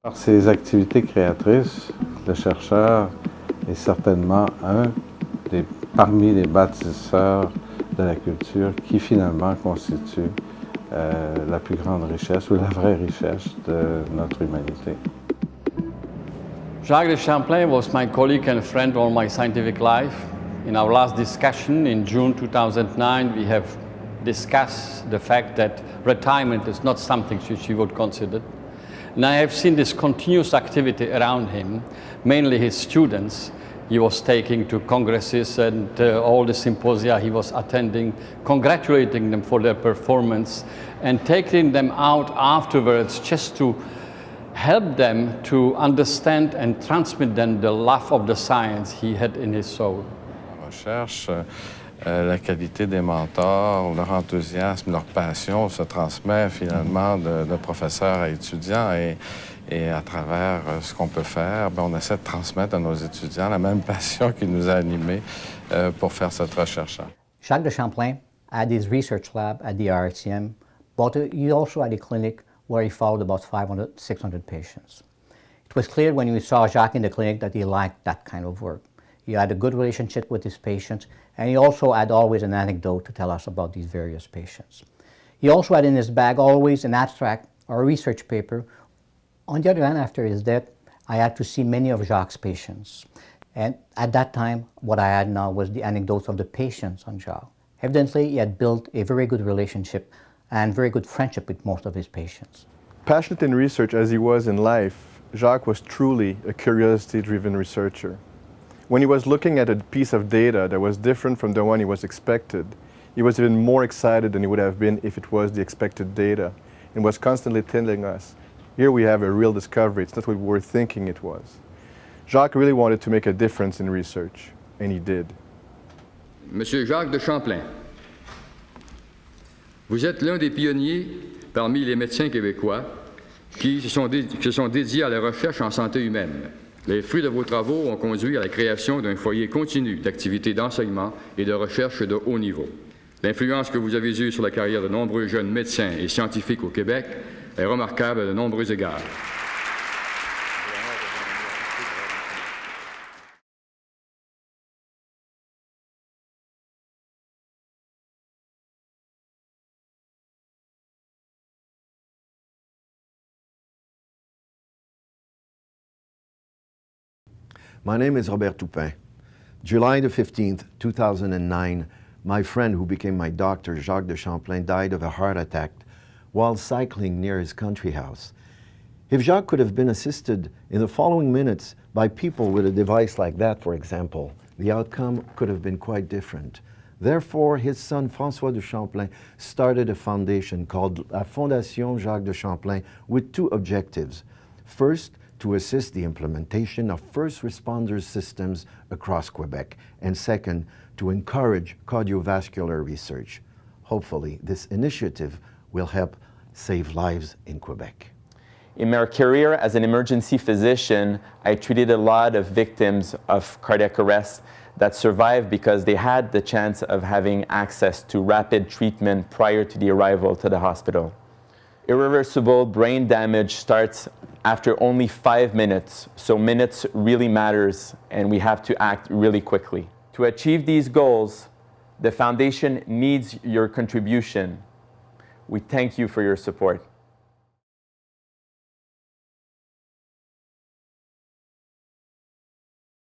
Par ses activités créatrices, le chercheur est certainement parmi les bâtisseurs de la culture qui finalement constitue la plus grande richesse ou la vraie richesse de notre humanité. Jacques-de Champlain was my colleague and friend all my scientific life. In our last discussion in June 2009, we have discussed the fact that retirement is not something which he would consider. And I have seen this continuous activity around him, mainly his students. He was taking to congresses and all the symposia he was attending, congratulating them for their performance and taking them out afterwards just to help them to understand and transmit them the love of the science he had in his soul. La recherche, la qualité des mentors, leur enthousiasme, leur passion se transmet finalement de professeur à étudiant et à travers ce qu'on peut faire, on essaie de transmettre à nos étudiants la même passion qui nous a animés pour faire cette recherche. Jacques de Champlain had his research lab at the RCM, but he also had a clinic where he followed about 500, 600 patients. It was clear when we saw Jacques in the clinic that he liked that kind of work. He had a good relationship with his patients, and he also had always an anecdote to tell us about these various patients. He also had in his bag always an abstract or a research paper. On the other hand, after his death, I had to see many of Jacques' patients. And at that time, what I had now was the anecdotes of the patients on Jacques. Evidently, he had built a very good relationship and very good friendship with most of his patients. Passionate in research as he was in life, Jacques was truly a curiosity-driven researcher. When he was looking at a piece of data that was different from the one he was expected, he was even more excited than he would have been if it was the expected data, and was constantly telling us, here we have a real discovery, it's not what we were thinking it was. Jacques really wanted to make a difference in research, and he did. Monsieur Jacques de Champlain, vous êtes l'un des pionniers parmi les médecins québécois qui se sont dédiés à la recherche en santé humaine. Les fruits de vos travaux ont conduit à la création d'un foyer continu d'activités d'enseignement et de recherche de haut niveau. L'influence que vous avez eue sur la carrière de nombreux jeunes médecins et scientifiques au Québec est remarquable à de nombreux égards. My name is Robert Toupin. July the 15th, 2009, my friend who became my doctor, Jacques de Champlain, died of a heart attack while cycling near his country house. If Jacques could have been assisted in the following minutes by people with a device like that, for example, the outcome could have been quite different. Therefore, his son, François de Champlain, started a foundation called La Fondation Jacques de Champlain with two objectives. First, to assist the implementation of first responder systems across Quebec, and second, to encourage cardiovascular research. Hopefully, this initiative will help save lives in Quebec. In my career as an emergency physician, I treated a lot of victims of cardiac arrest that survived because they had the chance of having access to rapid treatment prior to the arrival to the hospital. Irreversible brain damage starts after only 5 minutes, so minutes really matters, and we have to act really quickly. To achieve these goals, the Foundation needs your contribution. We thank you for your support.